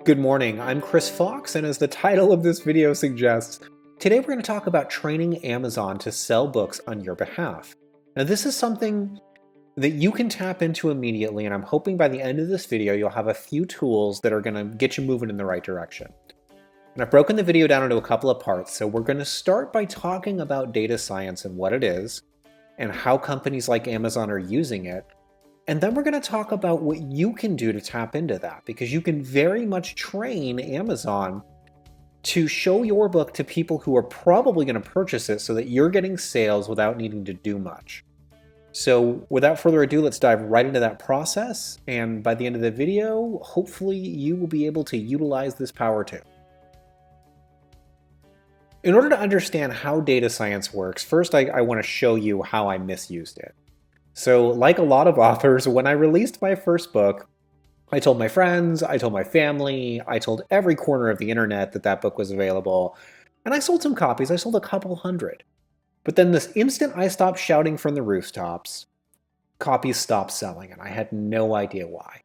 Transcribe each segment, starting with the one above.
Good morning, I'm Chris Fox, and as the title of this video suggests, today we're going to talk about training Amazon to sell books on your behalf. Now, this is something that you can tap into immediately, and I'm hoping by the end of this video you'll have a few tools that are going to get you moving in the right direction. And I've broken the video down into a couple of parts, so we're going to start by talking about data science and what it is, and how companies like Amazon are using it. And then we're going to talk about what you can do to tap into that, because you can very much train Amazon to show your book to people who are probably going to purchase it so that you're getting sales without needing to do much. So without further ado, let's dive right into that process. And by the end of the video, hopefully you will be able to utilize this power too. In order to understand how data science works, first I want to show you how I misused it. So like a lot of authors, when I released my first book, I told my friends, I told my family, I told every corner of the internet that that book was available, and I sold some copies. I sold a couple hundred. But then this instant I stopped shouting from the rooftops, copies stopped selling, and I had no idea why.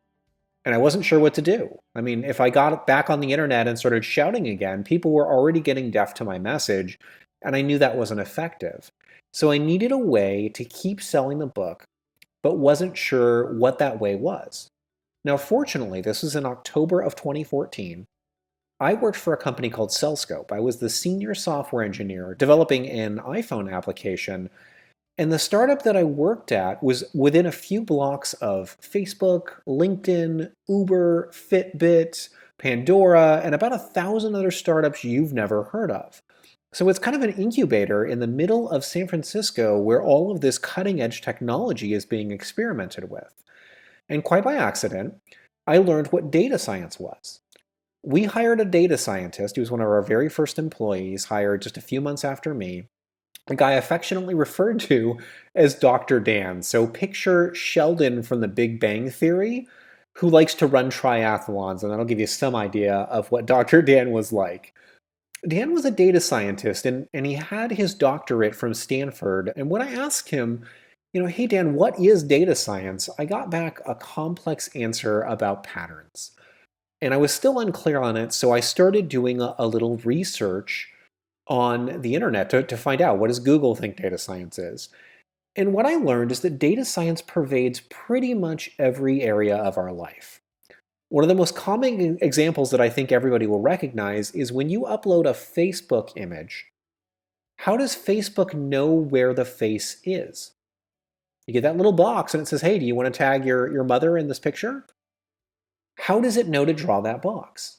And I wasn't sure what to do. I mean, if I got back on the internet and started shouting again, people were already getting deaf to my message, and I knew that wasn't effective. So I needed a way to keep selling the book, but wasn't sure what that way was. Now, fortunately, this was in October of 2014. I worked for a company called Cellscope. I was the senior software engineer developing an iPhone application, and the startup that I worked at was within a few blocks of Facebook, LinkedIn, Uber, Fitbit, Pandora, and about 1,000 other startups you've never heard of. So it's kind of an incubator in the middle of San Francisco where all of this cutting-edge technology is being experimented with. And quite by accident, I learned what data science was. We hired a data scientist. He was one of our very first employees, hired just a few months after me, a guy affectionately referred to as Dr. Dan. So picture Sheldon from the Big Bang Theory, who likes to run triathlons, and that'll give you some idea of what Dr. Dan was like. Dan was a data scientist, and he had his doctorate from Stanford. And when I asked him, hey Dan, what is data science? I got back a complex answer about patterns. And I was still unclear on it, so I started doing a little research on the internet to find out, what does Google think data science is? And what I learned is that data science pervades pretty much every area of our life. One of the most common examples that I think everybody will recognize is when you upload a Facebook image, how does Facebook know where the face is? You get that little box and it says, hey, do you want to tag your mother in this picture? How does it know to draw that box?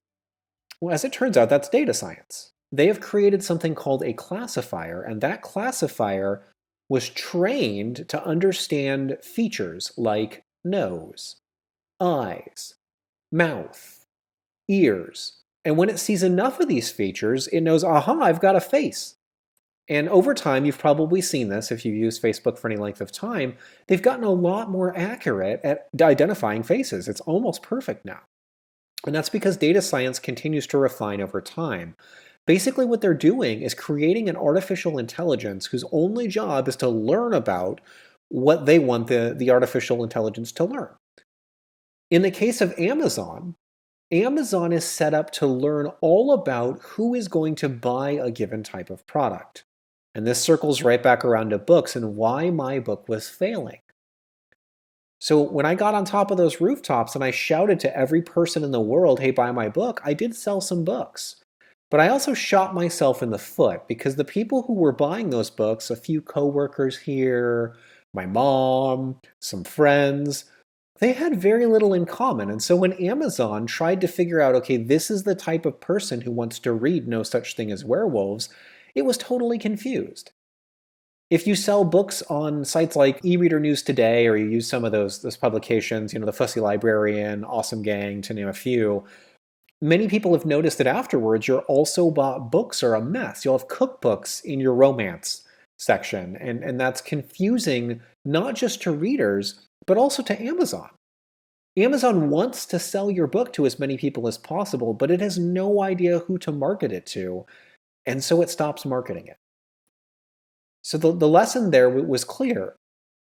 Well, as it turns out, that's data science. They have created something called a classifier, and that classifier was trained to understand features like nose, eyes, mouth, ears. And when it sees enough of these features, it knows, aha, I've got a face. And over time, you've probably seen this if you've used Facebook for any length of time, they've gotten a lot more accurate at identifying faces. It's almost perfect now. And that's because data science continues to refine over time. Basically, what they're doing is creating an artificial intelligence whose only job is to learn about what they want the artificial intelligence to learn. In the case of Amazon, Amazon is set up to learn all about who is going to buy a given type of product. And this circles right back around to books and why my book was failing. So when I got on top of those rooftops and I shouted to every person in the world, hey, buy my book, I did sell some books. But I also shot myself in the foot because the people who were buying those books, a few coworkers here, my mom, some friends, they had very little in common. And so when Amazon tried to figure out, okay, this is the type of person who wants to read No Such Thing as Werewolves, it was totally confused. If you sell books on sites like eReader News Today, or you use some of those publications, the Fussy Librarian, Awesome Gang, to name a few, many people have noticed that afterwards your also bought books are a mess. You'll have cookbooks in your romance section, and that's confusing not just to readers, but also to Amazon. Amazon wants to sell your book to as many people as possible, but it has no idea who to market it to, and so it stops marketing it. So the lesson there was clear.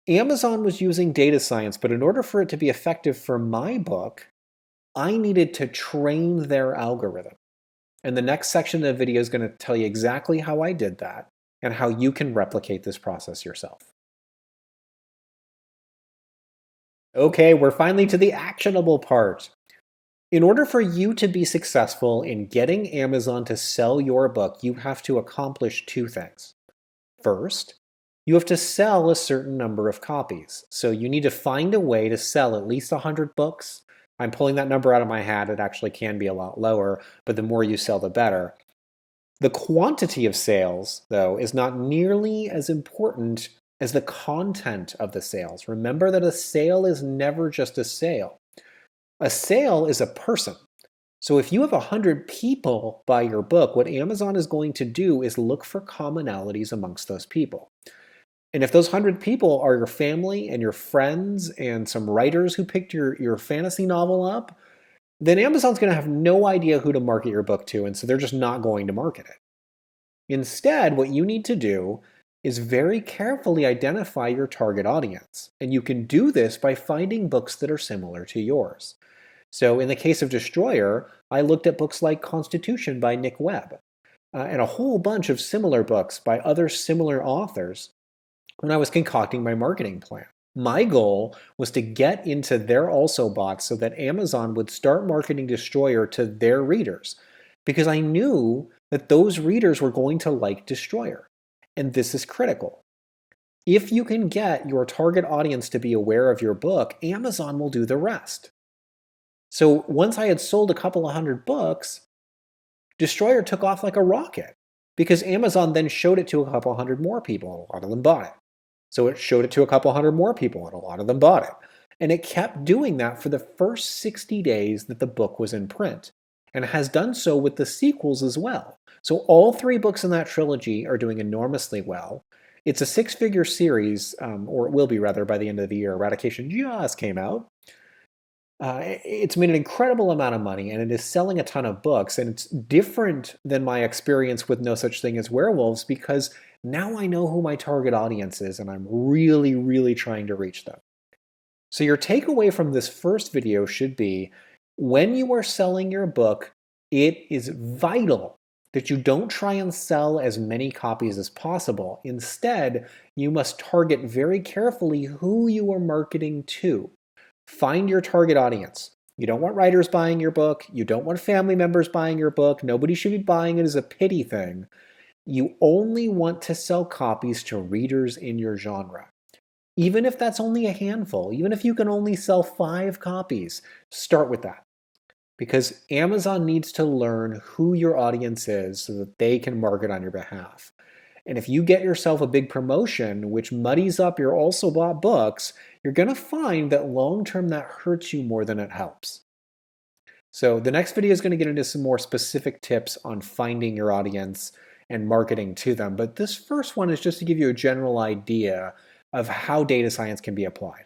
Amazon was using data science, but in order for it to be effective for my book, I needed to train their algorithm. And the next section of the video is going to tell you exactly how I did that and how you can replicate this process yourself. Okay, we're finally to the actionable part. In order for you to be successful in getting Amazon to sell your book, you have to accomplish two things. First, you have to sell a certain number of copies. So you need to find a way to sell at least 100 books. I'm pulling that number out of my hat. It actually can be a lot lower, but the more you sell, the better. The quantity of sales, though, is not nearly as important as the content of the sales. Remember that a sale is never just a sale. A sale is a person. So if you have 100 people buy your book, what Amazon is going to do is look for commonalities amongst those people. And if those 100 people are your family and your friends and some writers who picked your fantasy novel up, then Amazon's going to have no idea who to market your book to, and so they're just not going to market it. Instead, what you need to do is very carefully identify your target audience. And you can do this by finding books that are similar to yours. So in the case of Destroyer, I looked at books like Constitution by Nick Webb, and a whole bunch of similar books by other similar authors when I was concocting my marketing plan. My goal was to get into their also bots so that Amazon would start marketing Destroyer to their readers, because I knew that those readers were going to like Destroyer. And this is critical. If you can get your target audience to be aware of your book, Amazon will do the rest. So once I had sold a couple of hundred books, Destroyer took off like a rocket because Amazon then showed it to a couple hundred more people and a lot of them bought it. So it showed it to a couple hundred more people and a lot of them bought it. And it kept doing that for the first 60 days that the book was in print, and has done so with the sequels as well. So all 3 books in that trilogy are doing enormously well. It's a 6-figure series, or it will be rather by the end of the year. Eradication just came out. It's made an incredible amount of money, and it is selling a ton of books, and it's different than my experience with No Such Thing as Werewolves because now I know who my target audience is, and I'm really, really trying to reach them. So your takeaway from this first video should be, when you are selling your book, it is vital that you don't try and sell as many copies as possible. Instead, you must target very carefully who you are marketing to. Find your target audience. You don't want writers buying your book. You don't want family members buying your book. Nobody should be buying it as a pity thing. You only want to sell copies to readers in your genre. Even if that's only a handful, even if you can only sell 5 copies, start with that. Because Amazon needs to learn who your audience is so that they can market on your behalf. And if you get yourself a big promotion, which muddies up your also bought books, you're going to find that long-term that hurts you more than it helps. So the next video is going to get into some more specific tips on finding your audience and marketing to them. But this first one is just to give you a general idea of how data science can be applied.